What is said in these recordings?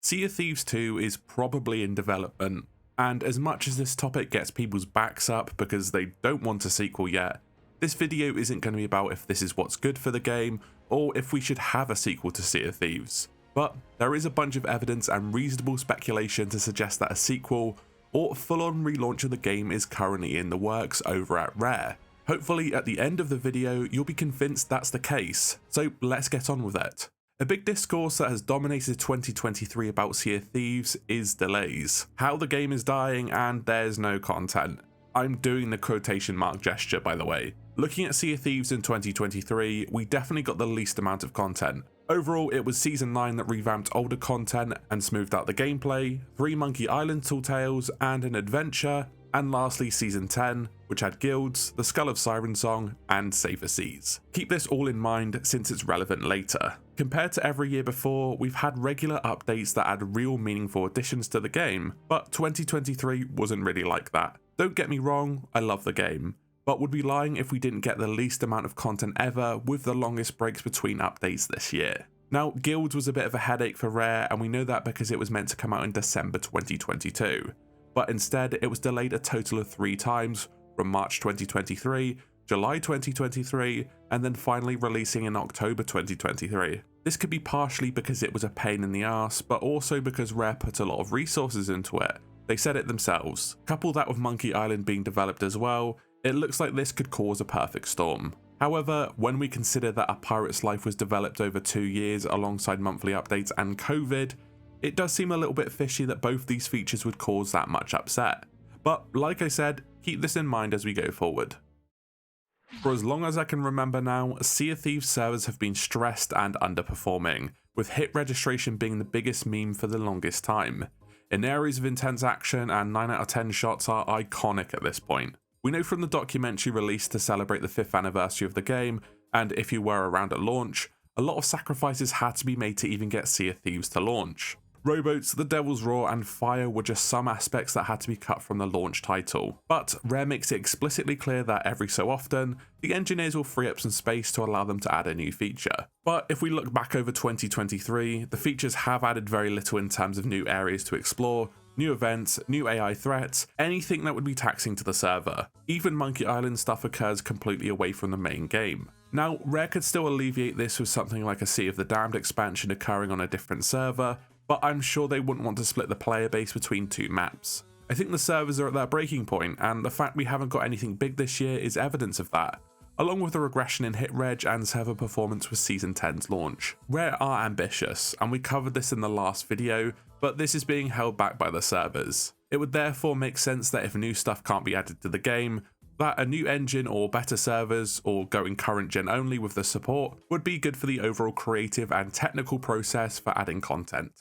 Sea of Thieves 2 is probably in development, and as much as this topic gets people's backs up because they don't want a sequel yet, this video isn't going to be about if this is what's good for the game or if we should have a sequel to Sea of Thieves. But there is a bunch of evidence and reasonable speculation to suggest that a sequel or full-on relaunch of the game is currently in the works over at Rare. Hopefully at the end of the video you'll be convinced that's the case, so let's get on with it. A big discourse that has dominated 2023 about Sea of Thieves is delays, how the game is dying and there's no content. I'm doing the quotation mark gesture, by the way. Looking at Sea of Thieves in 2023, we definitely got the least amount of content. Overall, it was Season 9 that revamped older content and smoothed out the gameplay, 3 Monkey Island tall tales and an adventure, and lastly Season 10, which had guilds, the Skull of Siren Song, and Safer Seas. Keep this all in mind since it's relevant later. Compared to every year before, we've had regular updates that add real meaningful additions to the game, but 2023 wasn't really like that. Don't get me wrong, I love the game, but would be lying if we didn't get the least amount of content ever with the longest breaks between updates this year. Now, Guilds was a bit of a headache for Rare, and we know that because it was meant to come out in December 2022. But instead it was delayed a total of 3 times, from March 2023, July 2023, and then finally releasing in October 2023. This could be partially because it was a pain in the ass, but also because Rare put a lot of resources into it. They said it themselves. Couple that with Monkey Island being developed as well, it looks like this could cause a perfect storm. However, when we consider that A Pirate's Life was developed over 2 years alongside monthly updates and COVID, it does seem a little bit fishy that both these features would cause that much upset. But like I said, keep this in mind as we go forward. For as long as I can remember now, Sea of Thieves servers have been stressed and underperforming, with hit registration being the biggest meme for the longest time. In areas of intense action, and 9 out of 10 shots are iconic at this point. We know from the documentary released to celebrate the 5th anniversary of the game, and if you were around at launch, a lot of sacrifices had to be made to even get Sea of Thieves to launch. Rowboats, the Devil's Roar and Fire were just some aspects that had to be cut from the launch title, but Rare makes it explicitly clear that every so often, the engineers will free up some space to allow them to add a new feature. But if we look back over 2023, the features have added very little in terms of new areas to explore, new events, new AI threats, anything that would be taxing to the server. Even Monkey Island stuff occurs completely away from the main game. Now, Rare could still alleviate this with something like a Sea of the Damned expansion occurring on a different server, but I'm sure they wouldn't want to split the player base between 2 maps. I think the servers are at their breaking point, and the fact we haven't got anything big this year is evidence of that, along with the regression in hit reg and server performance with Season 10's launch. Rare are ambitious, and we covered this in the last video, but this is being held back by the servers. It would therefore make sense that if new stuff can't be added to the game, that a new engine or better servers, or going current gen only with the support, would be good for the overall creative and technical process for adding content.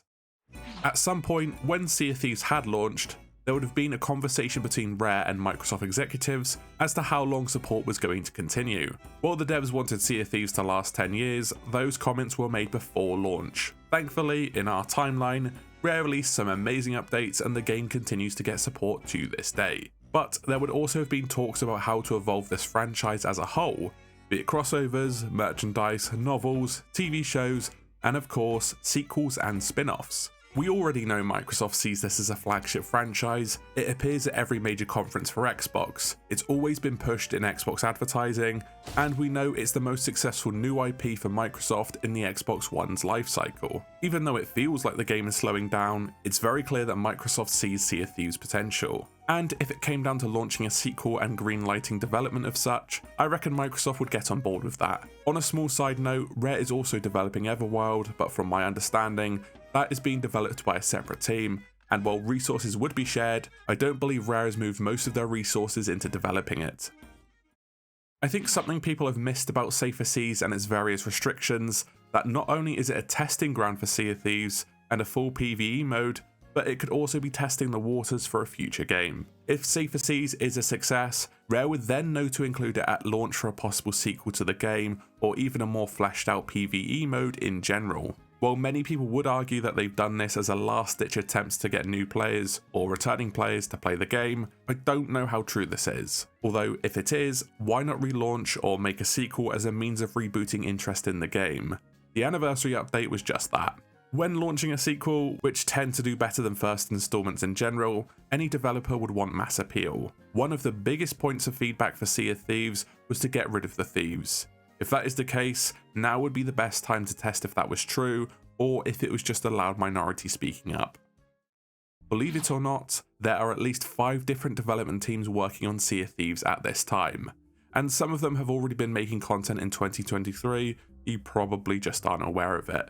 At some point, when Sea of Thieves had launched, there would have been a conversation between Rare and Microsoft executives as to how long support was going to continue. While the devs wanted Sea of Thieves to last 10 years, those comments were made before launch. Thankfully, in our timeline, Rare released some amazing updates and the game continues to get support to this day. But there would also have been talks about how to evolve this franchise as a whole, be it crossovers, merchandise, novels, TV shows, and of course, sequels and spin-offs. We already know Microsoft sees this as a flagship franchise. It appears at every major conference for Xbox, it's always been pushed in Xbox advertising, and we know it's the most successful new IP for Microsoft in the Xbox One's lifecycle. Even though it feels like the game is slowing down, it's very clear that Microsoft sees Sea of Thieves' potential. And if it came down to launching a sequel and greenlighting development of such, I reckon Microsoft would get on board with that. On a small side note, Rare is also developing Everwild, but from my understanding, that is being developed by a separate team, and while resources would be shared, I don't believe Rare has moved most of their resources into developing it. I think something people have missed about Safer Seas and its various restrictions, that not only is it a testing ground for Sea of Thieves and a full PvE mode, but it could also be testing the waters for a future game. If Safer Seas is a success, Rare would then know to include it at launch for a possible sequel to the game, or even a more fleshed out PvE mode in general. While many people would argue that they've done this as a last-ditch attempt to get new players or returning players to play the game, I don't know how true this is. Although if it is, why not relaunch or make a sequel as a means of rebooting interest in the game? The anniversary update was just that. When launching a sequel, which tend to do better than first installments in general, any developer would want mass appeal. One of the biggest points of feedback for Sea of Thieves was to get rid of the thieves. If that is the case, now would be the best time to test if that was true, or if it was just a loud minority speaking up. Believe it or not, there are at least 5 different development teams working on Sea of Thieves at this time, and some of them have already been making content in 2023, you probably just aren't aware of it.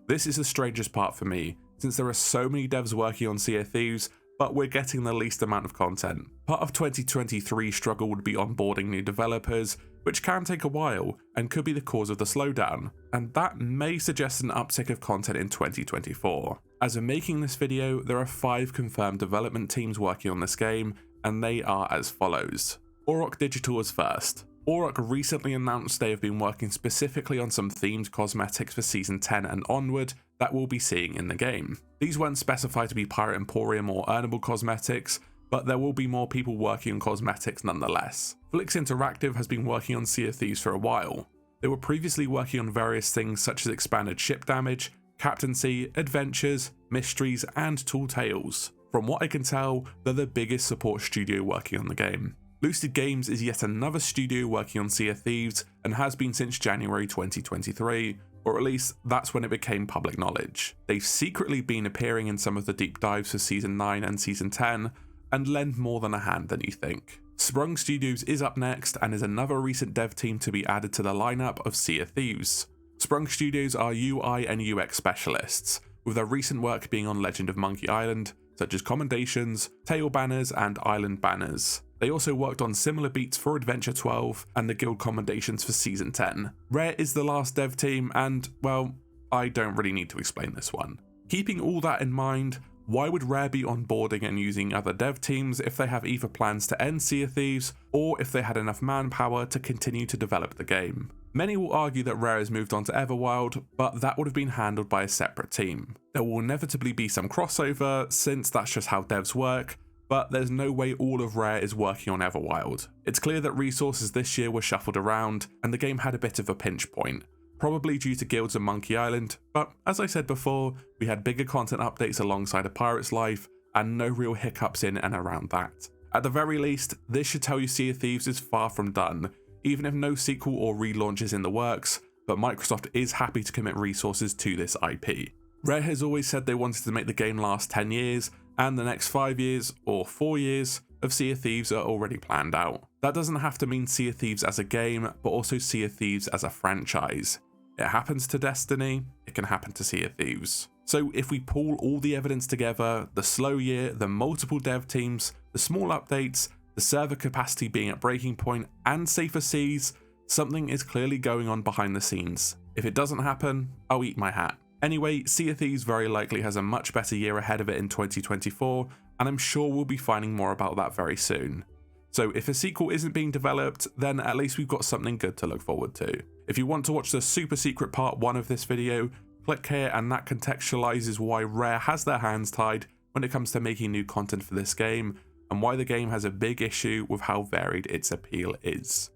This is the strangest part for me, since there are so many devs working on Sea of Thieves, but we're getting the least amount of content. Part of 2023's struggle would be onboarding new developers, which can take a while and could be the cause of the slowdown, and that may suggest an uptick of content in 2024. As of making this video, there are 5 confirmed development teams working on this game, and they are as follows. Auroch Digital is first. Auroch recently announced they have been working specifically on some themed cosmetics for Season 10 and onward that we'll be seeing in the game. These weren't specified to be Pirate Emporium or earnable cosmetics, but there will be more people working on cosmetics nonetheless. Flix Interactive has been working on Sea of Thieves for a while. They were previously working on various things such as expanded ship damage, captaincy, adventures, mysteries, and Tall Tales. From what I can tell, they're the biggest support studio working on the game. Lucid Games is yet another studio working on Sea of Thieves and has been since January 2023, or at least that's when it became public knowledge. They've secretly been appearing in some of the deep dives for Season 9 and Season 10 and lend more than a hand than you think. Sprung Studios is up next and is another recent dev team to be added to the lineup of Sea of Thieves. Sprung Studios are UI and UX specialists, with their recent work being on Legend of Monkey Island, such as commendations, tail banners, and island banners. They also worked on similar beats for Adventure 12 and the guild commendations for Season 10. Rare is the last dev team and, well, I don't really need to explain this one. Keeping all that in mind, why would Rare be onboarding and using other dev teams if they have either plans to end Sea of Thieves or if they had enough manpower to continue to develop the game? Many will argue that Rare has moved on to Everwild, but that would have been handled by a separate team. There will inevitably be some crossover, since that's just how devs work, but there's no way all of Rare is working on Everwild. It's clear that resources this year were shuffled around, and the game had a bit of a pinch point, probably due to guilds on Monkey Island, but as I said before, we had bigger content updates alongside A Pirate's Life, and no real hiccups in and around that. At the very least, this should tell you Sea of Thieves is far from done, even if no sequel or relaunch is in the works, but Microsoft is happy to commit resources to this IP. Rare has always said they wanted to make the game last 10 years, and the next 5 years, or 4 years, of Sea of Thieves are already planned out. That doesn't have to mean Sea of Thieves as a game, but also Sea of Thieves as a franchise. It happens to Destiny, it can happen to Sea of Thieves. So if we pull all the evidence together, the slow year, the multiple dev teams, the small updates, the server capacity being at breaking point, and safer seas, something is clearly going on behind the scenes. If it doesn't happen, I'll eat my hat. Anyway, Sea of Thieves very likely has a much better year ahead of it in 2024, and I'm sure we'll be finding more about that very soon. So if a sequel isn't being developed, then at least we've got something good to look forward to. If you want to watch the super secret part 1 of this video, click here and that contextualizes why Rare has their hands tied when it comes to making new content for this game, and why the game has a big issue with how varied its appeal is.